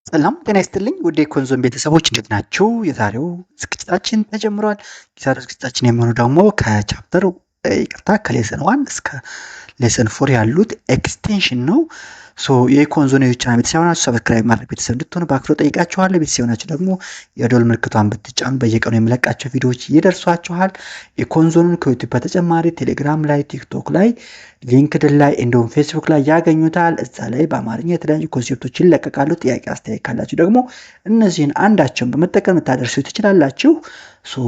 ሰላም ጤና ይስጥልኝ ውድ የኮንዞን ቤተሰቦች እንዴት ናችሁ? የዛሬው ዝግጅታችን ተጀምሯል። የዛሬው ዝግጅታችን የሚሆነው ደግሞ ከቻፕተር ከሌሰን 1 እስከ ሌሰን 4 ያሉት ኤክስቴንሽን ነው። የኮንዞን ዩቲዩብ ቤተሰብ ናችሁ ሰብስክራይብ ማድረግ ቤተሰብ እንድትሆኑ በአክብሮት ጠይቃችኋለሁ። ቤተሰብ ናችሁ ደግሞ የደወል ምልክቷን ብትጫኑ በየቀኑ የሚለቃቸው ቪዲዮዎች ይደርሷችኋል። የኮንዞንን ከዩቲዩብ በተጨማሪ ቴሌግራም ላይ፣ ቲክቶክ ላይ፣ ሊንክድን ላይ እንዲሁም ፌስቡክ ላይ ያገኙታል። እዛ ላይ በአማርኛ የተለያዩ ኮንሴፕቶች ይለቀቃሉ። ጥያቄ አስተያየት ካላችሁ ደግሞ እነዚህን አንዳቸውን በመጠቀም ልታደርሱ ትችላላችሁ።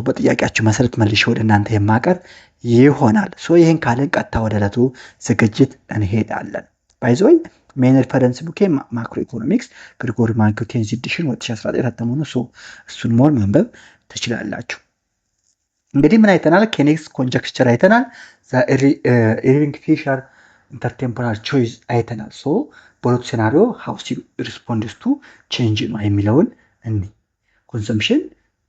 በጥያቄያችሁ መሰረት መልሼ ወደ እናንተ የማቀርብ ይሆናል። ይህን ካልን ቀጥታ ወደ ዕለቱ ዝግጅት እንሄዳለን። ባይዘወይ ሜን ሪፈረንስ ቡኬ ማክሮ ኢኮኖሚክስ ግሪጎሪ ማንኪ 10th ኤዲሽን 2019 የታተመ ነው። እሱን ሞር ማንበብ ትችላላችሁ። እንግዲህ ምን አይተናል? ኬኔክስ ኮንጀክቸር አይተናል። ኢርቪንግ ፊሸር ኢንተርቴምፖራል ቾይስ አይተናል። በሁለቱ ሴናሪዮ ሃውስ ሪስፖንድስ ቱ ቼንጅ ነው የሚለውን እኒ ኮንሰምሽን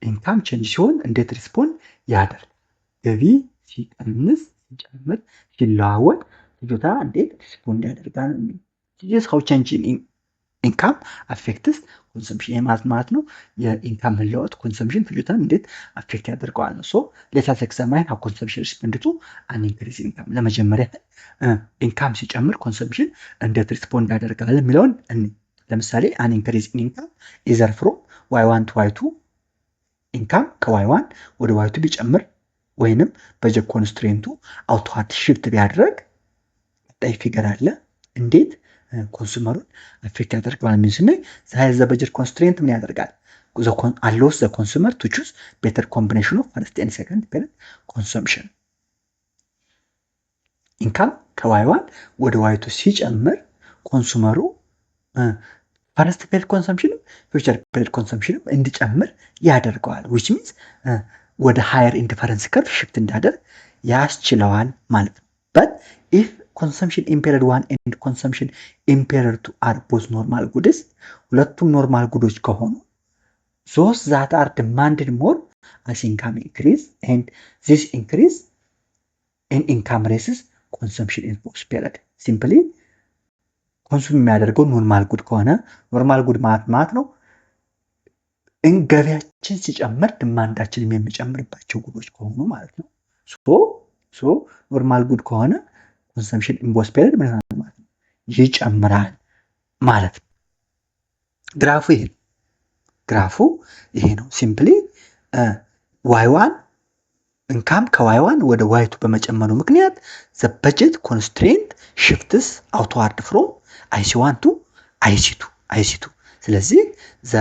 ኢንካም ቼንጅ ሲሆን እንዴት ሪስፖንድ ያደርግ፣ ገቢ ሲቀንስ ሲጨምር ሲለዋወጥ ፍጆታ እንዴት ሪስፖንድ ያደርጋል። ዲስ ሃው ቼንጅ ኢንካም አፌክትስ ኮንሰምሽን ማለት ነው። የኢንካም መለወጥ ኮንሰምሽን ፍጆታን እንዴት አፌክት ያደርገዋል ነው። ሌትስ ኤግዛማይን ሃው ኮንሰምሽን ሪስፖንድ ቱ አን ኢንክሪዝ ኢንካም። ለመጀመሪያ ኢንካም ሲጨምር ኮንሰምሽን እንዴት ሪስፖንድ ያደርጋል የሚለውን ለምሳሌ አን ኢንክሪዝ ኢንካም ኢዘር ፍሮም y1 to y2 ኢንካም ከy1 ወደ y2 ቢጨምር ወይንም በጀት ኮንስትሬንቱ አውቶዋርድ ሽፍት ቢያደርግ ቀጣይ ፊገር አለ እንዴት ኮንሱመሩን አፌክት ያደርጋል። ምን ስንል ሳይዝ ዘ በጀት ኮንስትሬንት ምን ያደርጋል? allows the consumer to choose better combination of first and second period consumption። ኢንካም ከy1 ወደ y2 ሲጨምር ኮንሱመሩ ፈርስት ፔሪድ ኮንሰምፕሽን ፊውቸር ፔሪድ ኮንሰምፕሽን እንዲጨምር ያደርገዋል። which means ወደ ሃየር ኢንዲፈረንስ ከርቭ ሽፍት እንዳደርግ ያስችለዋል ማለት ነው። but if consumption in period 1 and consumption in period 2 are both normal goods ሁለቱም ኖርማል ጉዶች ከሆኑ those that are demanded more as income increase and this increase in income raises consumption in both period simply ኮንሱም የሚያደርገው ኖርማል ጉድ ከሆነ ኖርማል ጉድ ማለት ነው ገቢያችን ሲጨምር ድማንዳችንም የሚጨምርባቸው ጉዶች ከሆኑ ማለት ነው። ኖርማል ጉድ ከሆነ ኮንሰምሽን ኢን ቦዝ ፔሪድ ምን ይሆናል ማለት ነው? ይጨምራል ማለት ነው። ግራፉ ይሄ ነው። ሲምፕሊ y1 ኢንካም ከy1 ወደ y2 በመጨመሩ ምክንያት ዘ በጀት ኮንስትሬንት ሽፍትስ አውትዋርድ ፍሮም IC1 to IC2። ስለዚህ ዘ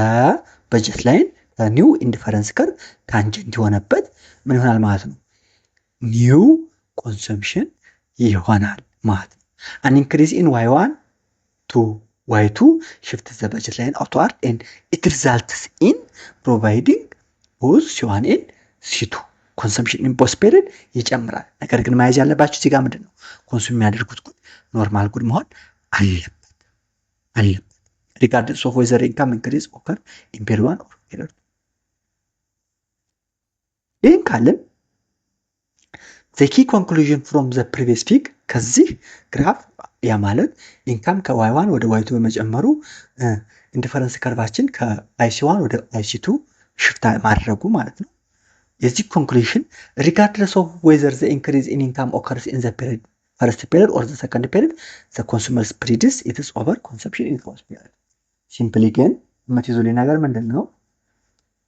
በጀት ላይን ኒው ኢንዲፈረንስ ከርቭ ታንጀንት የሆነበት ምን ይሆናል ማለት ነው? ኒው ኮንሰምሽን ይሆናል ማለት ነው። an increase in y1 to y2 shifts the budget line outward and it results in providing both C1 and C2 consumption in both period ይጨምራል። ነገር ግን ማየት ያለባችሁ እዚህ ጋር ምንድነው? ኮንሱም የሚያደርጉት ጉድ ኖርማል ጉድ መሆን አለበት regardless of whether income increase occur in period 1 or period 2። ይህን ካልን the key conclusion from the previous peak ከዚህ ግራፍ ያ ማለት ኢንካም ከy1 ወደ y2 በመጨመሩ ኢንዲፈረንስ ከርቫችን ከIC1 ወደ IC2 ሽፍት ማድረጉ ማለት ነው። የዚህ ኮንክሉዥን regardless of whether the increase in income occurs in the period first period or the second period the consumer spreads it is over consumption in both period። ሲምፕሊ ግን የምትይዙልኝ ነገር ምንድነው?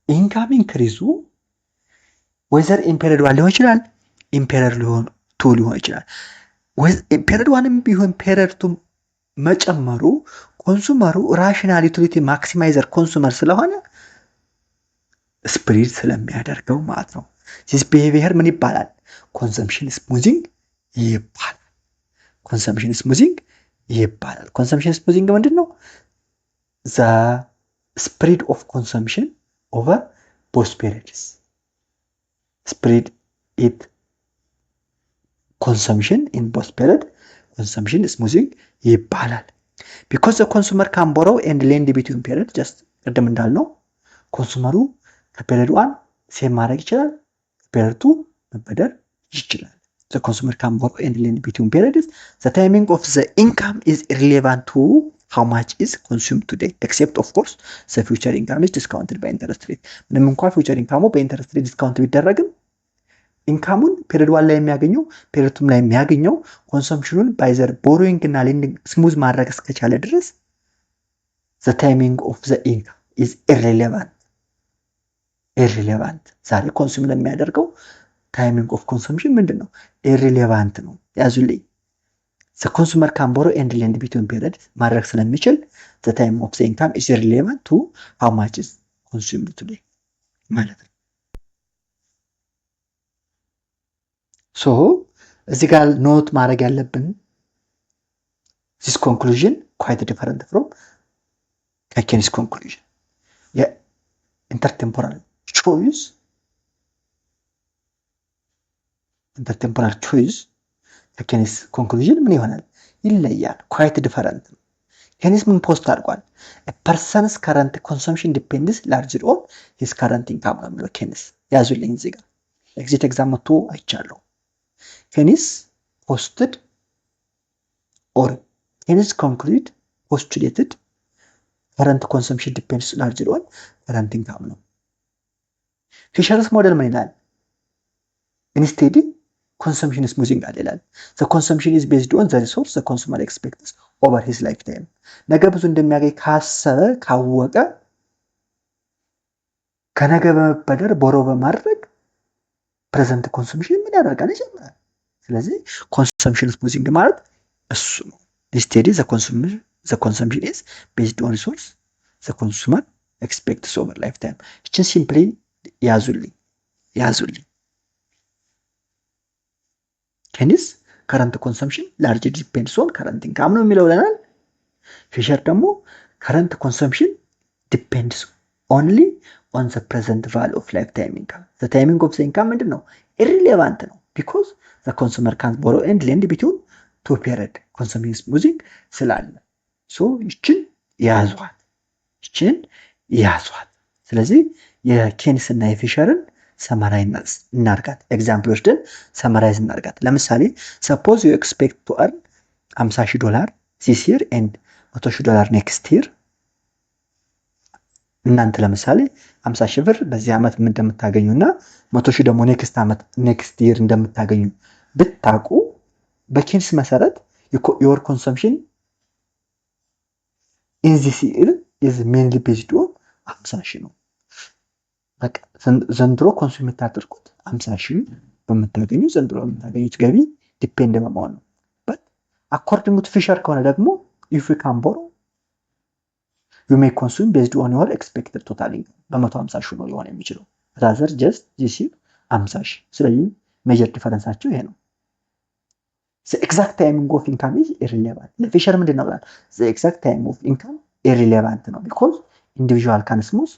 ኢንካም ኢንክሪዙ whether in period 1 ሊሆን ይችላል in period 2 ሊሆን ይችላል። ፔሪድ 1ም ቢሆን ፔሪድ 2 መጨመሩ ኮንሱመሩ ራሽናል ዩቲሊቲ ማክሲማይዘር ኮንሱመር ስለሆነ ስፕሪድ ስለሚያደርገው ማለት ነው። ዚስ ቢሄቪየር ምን ይባላል? ኮንሰምፕሽን ስሙዚንግ ይባላል። ኮንሰምፕሽን ስሙዚንግ ምንድነው? the spread of consumption over both periods spread it consumption in both period consumption smoothing ይባላል። because the consumer can borrow and lend between period just ቅድም እንዳልነው ኮንሱመሩ ከፔሪድ 1 ሴቭ ማድረግ ይችላል፣ ከፔሪድ 2 መበደር ይችላል። the consumer can borrow and lend between periods the timing of the income is irrelevant to how much is consumed today except of course the future income is discounted by interest rate ምንም እንኳን future income በኢንተረስት ሬት ዲስካውንት ቢደረግም ኢንካሙን ፔሪድ 1 ላይ የሚያገኘው ፔሪድ 2 ላይ የሚያገኘው ኮንሰምፕሽኑን ባይዘር ቦሮዊንግ እና ሌንዲንግ ስሙዝ ማድረግ እስከቻለ ድረስ the timing of the income is irrelevant ዛሬ ኮንሱም ለሚያደርገው ታይሚንግ ኦፍ ኮንሰምፕሽን ምንድነው irrelevant ነው ያዙልኝ the consumer can borrow and lend between periods ማድረግ ስለሚችል the time of the income is irrelevant to how much is consumed today ማለት ነው so እዚህ ጋር ኖት ማድረግ ያለብን this conclusion quite different from Keynes conclusion intertemporal choice Keynes conclusion ምን ይሆናል ይለያል quite different Keynes ምን ፖስት አድርጓል a person's current consumption depends largely on his current income ነው የሚለው Keynes ያዙልኝ እዚህ ጋር ኤግዚት ኤግዛም መጥቶ አይቻለሁ Keynes posted or Keynes postulated current consumption depends largely on current income ነው ፊሸርስ ሞዴል ምን ይላል instead consumption is moving ይላል the consumption is based on the resource the consumer expects over his lifetime ነገ ብዙ እንደሚያገኝ ካሰበ ካወቀ ከነገ በመበደር ቦሮ በማድረግ present consumption ምን ያደርጋል ይጀምራል ስለዚህ consumption is moving ማለት እሱ ነው instead the consumption is based on resource the consumer expects over lifetime እችን simply ያዙልኝ Keynes current consumption largely depends on current income ነው የሚለው ለናል ፊሸር ደግሞ current consumption depends only on the present value of lifetime income the timing of the income ምንድነው irrelevant ነው because the consumer can't borrow and lend between two period consumption is moving ስላለ so ይችን ያዟት ስለዚህ የኬንስ እና የፊሸርን ሰማራይዝ እናርጋት ኤግዛምፕል ወስደን ሰማራይዝ እናርጋት ለምሳሌ suppose you expect to earn $50,000 this year and $100,000 next year እናንተ ለምሳሌ 50,000 ብር በዚህ አመት ምን እንደምታገኙና 100,000 ደግሞ next year እንደምታገኙ ብታቁ በኬንስ መሰረት your consumption in this year is mainly based on 50,000 ነው በቃ ዘንድሮ ኮንሱም የምታደርጉት 50,000 በመታገኙ ዘንድሮ የምታገኙት ገቢ ዲፔንድ በመሆን ነው but according to Fisher ከሆነ ደግሞ if you can borrow you may consume based on your expected total income በ150,000 ነው ሊሆን የሚችለው rather just this year 50,000 ስለዚህ ሜጀር ዲፈረንሳቸው ይሄ ነው the exact timing of income is irrelevant ለፊሸር ምንድነው ብለን the exact time of income irrelevant ነው because individual can smooth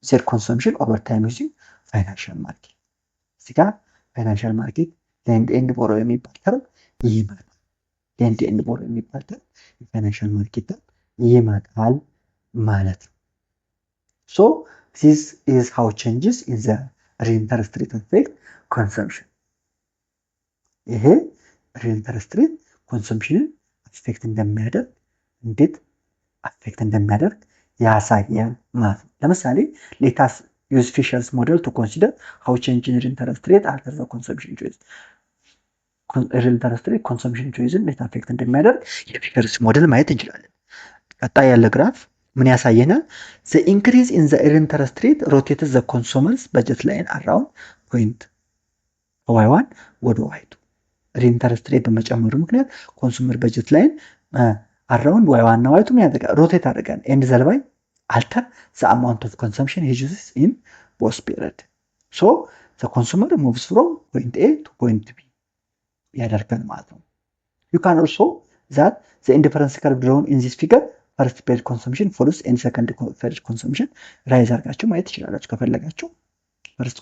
their consumption over time using financial market እዚህ ጋር financial market lend and borrow የሚባል ተርም ይመጣል lend and borrow የሚባል ተርም financial market ይመጣል ማለት ነው so this is how changes in the real interest rate affect consumption ይሄ real interest rate consumption affect እንደሚያደርግ እንዴት affect እንደሚያደርግ ያሳያል ማለት ነው ለምሳሌ let us use Fisher's model to consider how change in interest rate alters the consumption choice real interest rate consumption choice እንዴት affect እንደሚያደርግ የፊሸርስ ሞዴል ማየት እንችላለን ቀጣይ ያለ ግራፍ ምን ያሳየናል the increase in the real interest rate rotates the consumer's budget line around point y1 ወደ y2 real interest rate በመጨመሩ ምክንያት consumer budget line around y1 እና y2 ምን ያደርጋል ሮቴት አደረጋል and thereby alter the amount of consumption he uses in both period so the consumer moves from point A to point B ያደርጋል ማለት ነው you can also that the indifference curve drawn in this figure first period consumption falls and second period consumption rise አድርጋችሁ ማየት ትችላላችሁ ከፈለጋችሁ first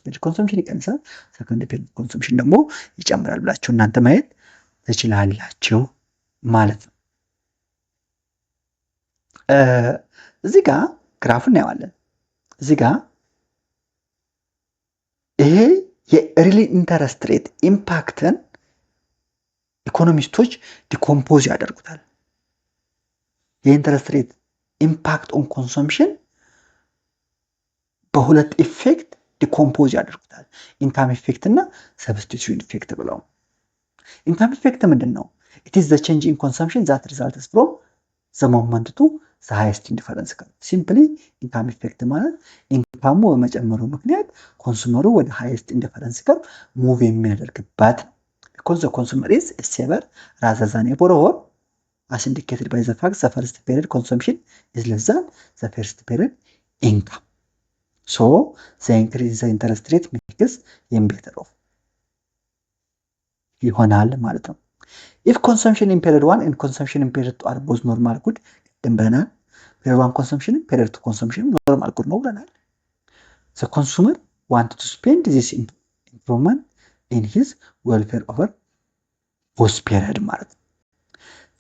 period consumption ይቀንሳል second period consumption ደግሞ ይጨምራል ብላችሁ እናንተ ማየት ትችላላችሁ ማለት ነው እዚህ ጋር ግራፍ እናያለን እዚህ ጋር ይሄ የሪል ኢንተረስት ሬት ኢምፓክትን ኢኮኖሚስቶች ዲኮምፖዝ ያደርጉታል የኢንተረስት ሬት ኢምፓክት ኦን ኮንሰምፕሽን በሁለት ኢፌክት ዲኮምፖዝ ያደርጉታል። ኢንካም ኢፌክት እና ሰብስቲቱሽን ኢፌክት ብለው። ኢንካም ኢፌክት ምንድን ነው? ኢት ኢዝ ዘ ቼንጅ ኢን ኮንሰምፕሽን ዛት ሪዛልትስ ፍሮም ዘ ሞመንት ቱ ዘ ሃይስት ኢንዲፈረንስ ከርቭ። ሲምፕሊ ኢንካም ኢፌክት ማለት ኢንካሙ በመጨመሩ ምክንያት ኮንሱመሩ ወደ ሃይስት ኢንዲፈረንስ ከርቭ ሙቭ የሚያደርግበት ነው። because the consumer is a saver rather than a borrower, as indicated by the fact the first period consumption is less than the first period income. So the increase in the interest rate makes him better off ይሆናል ማለት ነው። if consumption in period 1 and consumption in period 2 are both normal good then ብለናል። period 1 consumption period 2 consumption normal good ነው ብለናል። the consumer wanted to spend this improvement in his welfare over both period ማለት ነው።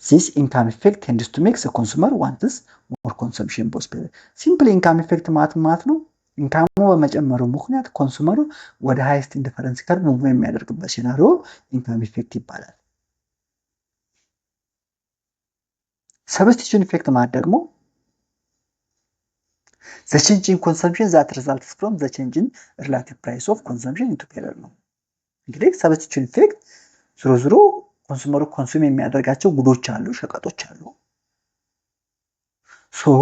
this income effect tends to make the consumer wants more consumption both period. simple income effect ማለት ነው ኢንካሙ በመጨመሩ ምክንያት ኮንሱመሩ ወደ ሃይስት ኢንዲፈረንስ ከርቭ ሙቭ የሚያደርግበት ሲናሪዮ ኢንካም ኢፌክት ይባላል። ሰብስቲቱሽን ኢፌክት ማለት ደግሞ the change in consumption that results from the change in relative price of consumption into period ነው። እንግዲህ ሰብስቲቱሽን ኢፌክት ዝሮ ዝሮ ኮንሱመሩ ኮንሱም የሚያደርጋቸው ጉዶች አሉ፣ ሸቀጦች አሉ። ሶ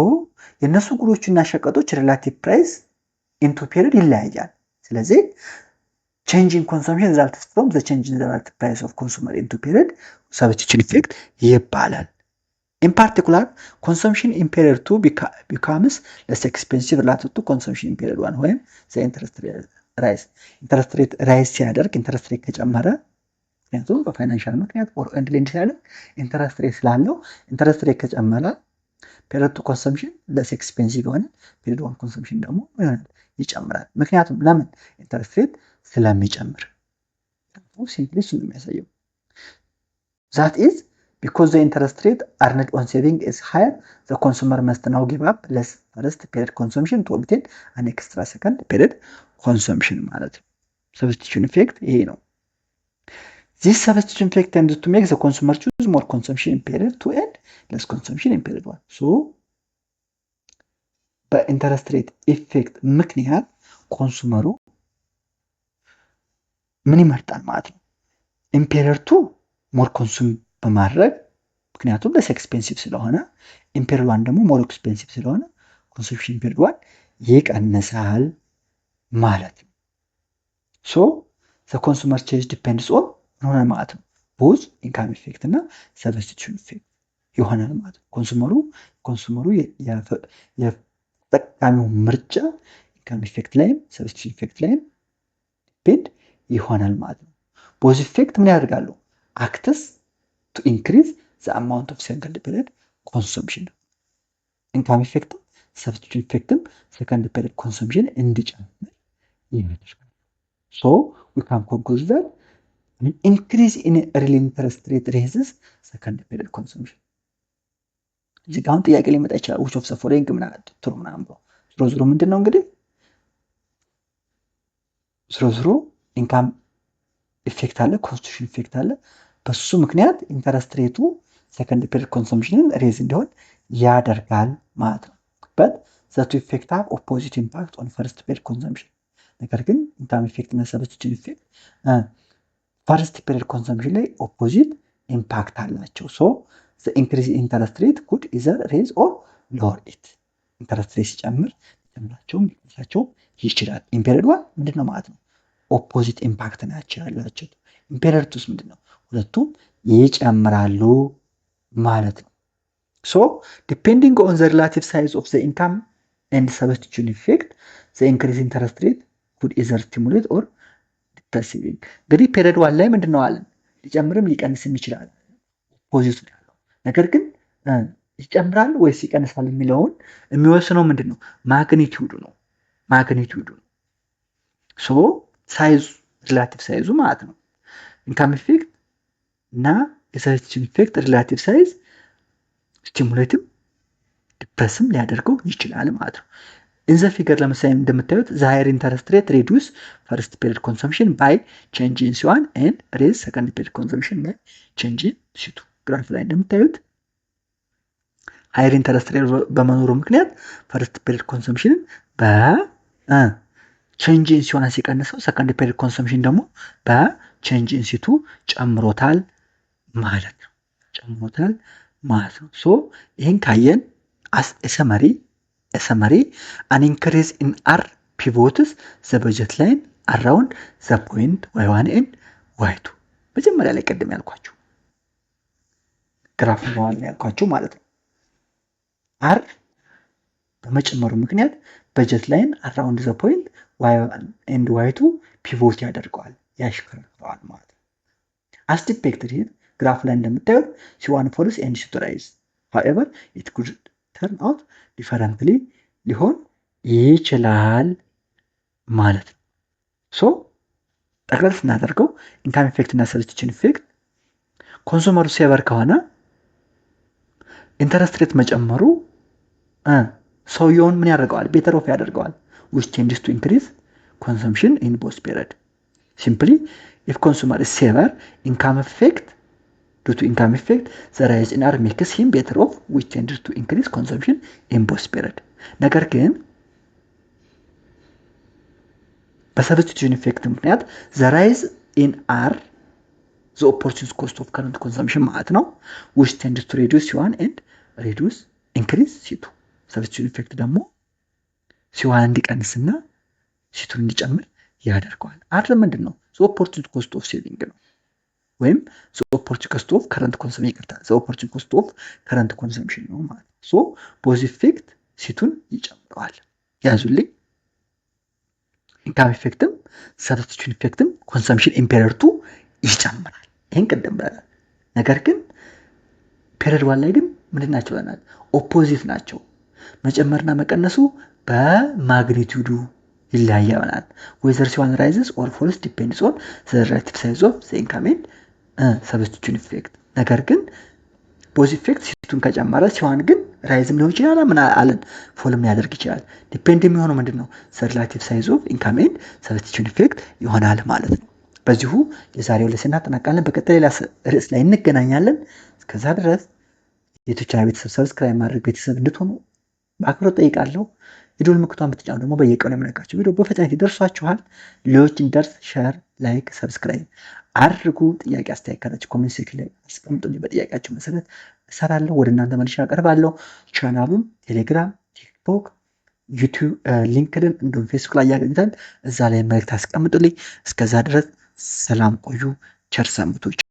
የነሱ ጉዶችና ሸቀጦች ሪላቲቭ ፕራይስ ኢንቱ ፔሪድ ይለያያል። ስለዚህ change in consumption results from the change in the relative price of consumer into period substitution effect ይባላል። in particular consumption in period 2 becomes less expensive relative to consumption in period 1 when the interest rate rise ሲያደርግ ኢንተረስት ሬት ከጨመረ ምክንያቱም በፋይናንሻል ምክንያት ኦር ኤንድ ሌንድ ሲያደርግ ኢንተረስት ሬት ስላለው ኢንተረስት ሬት ከጨመረ period 2 consumption less expensive ይሆናል። period 1 consumption ደግሞ ይጨምራል። ምክንያቱም ለምን ኢንተረስት ሬት ስለሚጨምር ሲምፕሊ እሱን የሚያሳየው that is because the interest rate earned on saving is higher the consumer must now give up less first period consumption to obtain an extra second period consumption ማለት ነው። substitution effect ይሄ ነው። this substitution effect tends to make the consumer choose more consumption in period 2 and less consumption in period 1. so በኢንተረስት ሬት ኢፌክት ምክንያት ኮንሱመሩ ምን ይመርጣል ማለት ነው? ኢን ፔሪድ 2 ሞር ኮንሱም በማድረግ ምክንያቱም ለስ ኤክስፔንሲቭ ስለሆነ፣ ኢን ፔሪድ 1 ደግሞ ሞር ኤክስፔንሲቭ ስለሆነ ኮንሰምፕሽን ኢን ፔሪድ 1 ይቀንሳል ማለት ነው። ሶ ዘ ኮንሱመር ቼንጅ ዲፔንድስ ኦን ምን ሆነ ማለት ነው? ቦዝ ኢንካም ኢፌክት እና ሰብስቲቱሽን ኢፌክት ይሆናል ማለት ነው። ኮንሱመሩ የተጠቃሚው ምርጫ ኢንካም ኢፌክት ላይም ሰብስቲቱሽን ኢፌክት ላይም ዲፔንድ ይሆናል ማለት ነው። ቦዝ ኢፌክት ምን ያደርጋሉ? አክትስ ቱ ኢንክሪዝ ዘ አማውንት ኦፍ ሰከንድ ፔሪድ ኮንሰምፕሽን። ኢንካም ኢፌክትም ሰብስቲቱሽን ኢፌክትም ሰከንድ ፔሪድ ኮንሰምፕሽን እንዲጨምር ያደርጋል። ሶ ዊ ካን ኮንክሉድ ዛት an increase in real interest rate raises second period consumption. እዚህ ጋር ጥያቄ ሊመጣ ይችላል። which of the following ትሩ ምናምን ብሎ ዝሮ ምንድን ነው እንግዲህ ዝሮ ኢንካም ኢፌክት አለ፣ ኮንስቲቱሽን ኢፌክት አለ። በሱ ምክንያት ኢንተረስት ሬቱ ሰከንድ ፔሪድ ኮንሰምፕሽንን ሬዝ እንዲሆን ያደርጋል ማለት ነው። but the two effect have opposite impact on first period consumption. ነገር ግን ኢንካም ኢፌክት እና ሰብስቲቱሽን ኢፌክት ፈርስት ፔሪድ ኮንሰምፕሽን ላይ ኦፖዚት ኢምፓክት አላቸው። ሶ the increase in interest rate could either raise or lower it. ኢንተረስት ሬት ሲጨምር ሊጨምራቸውም ሊቀንሳቸውም ይችላል። ኢን ፔሪድ 1 ምንድነው ማለት ነው? ኦፖዚት ኢምፓክት ናቸው ያላቸው። ኢን ፔሪድ 2 ምንድነው? ሁለቱም ይጨምራሉ ማለት ነው። ሶ ዲፔንዲንግ ኦን ዘ ሪላቲቭ ሳይዝ ኦፍ ዘ ኢንካም ኤንድ ሰብስቲቱሽን ኢፌክት ዘ ኢንክሪዝ ኢንተረስት ሬት could either stimulate or ፐርሲቪንግ እንግዲህ ፔሪድ 1 ላይ ምንድነው አለን? ሊጨምርም ሊቀንስም ይችላል። ፖዚቲቭ ነው ያለው። ነገር ግን ይጨምራል ወይስ ይቀንሳል የሚለውን የሚወስነው ምንድነው? ማግኒቲዩዱ ነው። ሶ ሳይዙ ሪላቲቭ ሳይዙ ማለት ነው። ኢንካም ኢፌክት እና የሰብስቲቱሽን ኢፌክት ሪላቲቭ ሳይዝ ስቲሙሌትም ዲፕረስም ሊያደርገው ይችላል ማለት ነው። in the figure ለምሳሌ እንደምታዩት the higher interest rate reduce first period consumption by change in C1 and raise second period consumption by change in C2. ግራፍ ላይ እንደምታዩት ሃየር ኢንተረስት ሬት በመኖሩ ምክንያት ፈርስት ፔሪድ ኮንሰምፕሽንን በቼንጅ ኢን ሲሆን ሲቀንሰው ሰከንድ ፔሪድ ኮንሰምፕሽን ደግሞ በቼንጅ ኢን ሲቱ ጨምሮታል ማለት ነው። ሶ ይህን ካየን አስ ሰመሪ አን ኢንክሪዝ ኢን አር ፒቮትስ ዘ በጀት ላይን አራውንድ ዘ ፖይንት y1 ኤንድ y2 መጀመሪያ ላይ ቀደም ያልኳችሁ ግራፍ ነው ያልኳችሁ ማለት ነው። አር በመጨመሩ ምክንያት በጀት ላይን አራውንድ ዘ ፖይንት y1 ኤንድ y2 ፒቮት ያደርገዋል ያሽከረክረዋል ማለት ነው። አስ ዲፒክትድ ሂር ግራፍ ላይ እንደምታዩት C1 ፎልስ ኤንድ C2 ራይዝ however it could turn out differently ሊሆን ይችላል ማለት ነው። ሶ ጠቅለል ስናደርገው ኢንካም ኢፌክት እና ሰብስቲቱሽን ኢፌክት ኮንሱመሩ ሴቨር ከሆነ ኢንተረስት ሬት መጨመሩ ሰውየውን ምን ያደርገዋል? ቤተር ኦፍ ያደርገዋል which tends to increase consumption in both period. Simply if consumer is saver income effect due to income effect the rise in R makes him better off which tends to increase consumption in both period. ነገር ግን በሰብስቲቱሽን ኢፌክት ምክንያት the rise in R the opportunity cost of current consumption ማለት ነው which tends to reduce C1 and increase C2. ሰብስቲቱሽን ኢፌክት ደግሞ C1 እንዲቀንስና C2 እንዲጨምር ያደርገዋል። R ምንድን ነው? the opportunity cost of saving ነው ወይም the opportunity cost of current consumption ይቀርታል the opportunity cost of current consumption ነው ማለት ነው። so both effect C2ን ይጨምረዋል። ያዙልኝ ኢንካም ኢፌክትም ሰብስቲቱሽን ኢፌክትም ኮንሰምፕሽን ኢን ፔሪድ 2 ይጨምራል። ይሄን ቀደም ብለናል። ነገር ግን ፔሪድ 1 ላይ ግን ምንድን ናቸው ብለናል? ኦፖዚት ናቸው። መጨመርና መቀነሱ በማግኒቲዩዱ ይለያያል። whether C1 rises or falls depends on the relative size of the income and substitution effect. ነገር ግን ቦዝ ኢፌክት C2ን ከጨመረ C1 ግን ራይዝም ሊሆን ይችላል ምን አለን ፎልም ሊያደርግ ይችላል። ዲፔንድ የሚሆነው ምንድነው? ሪላቲቭ ሳይዝ ኦፍ ኢንካም ኤንድ ሰብስቲቱሽን ኢፌክት ይሆናል ማለት ነው። በዚሁ የዛሬው ለሰና ተናቃለን። በቀጣይ ሌላ ርዕስ ላይ እንገናኛለን። እስከዛ ድረስ የዩቲዩብ ቤተሰብ ሰብስክራይብ ማድረግ ቤተሰብ እንድትሆኑ በአክብሮት ጠይቃለሁ። ቪዲዮውን ምልክቱን ብትጫኑ ደግሞ በየቀኑ የምለቃቸው ቪዲዮ በፍጥነት ይደርሷችኋል። ሌሎች እንዲደርስ ሼር፣ ላይክ፣ ሰብስክራይብ አድርጉ። ጥያቄ አስተያየት ካላችሁ ኮሜንት ሴክሽን ላይ አስቀምጡልኝ። በጥያቄያችሁ መሰረት እሰራለሁ፣ ወደ እናንተ መልሼ አቀርባለሁ። ቻናሉን ቴሌግራም፣ ቲክቶክ፣ ዩቲዩብ፣ ሊንክድን እንዲሁም ፌስቡክ ላይ ያገኙታል። እዛ ላይ መልእክት አስቀምጡልኝ። እስከዛ ድረስ ሰላም ቆዩ። ቸር ሰንብቱ።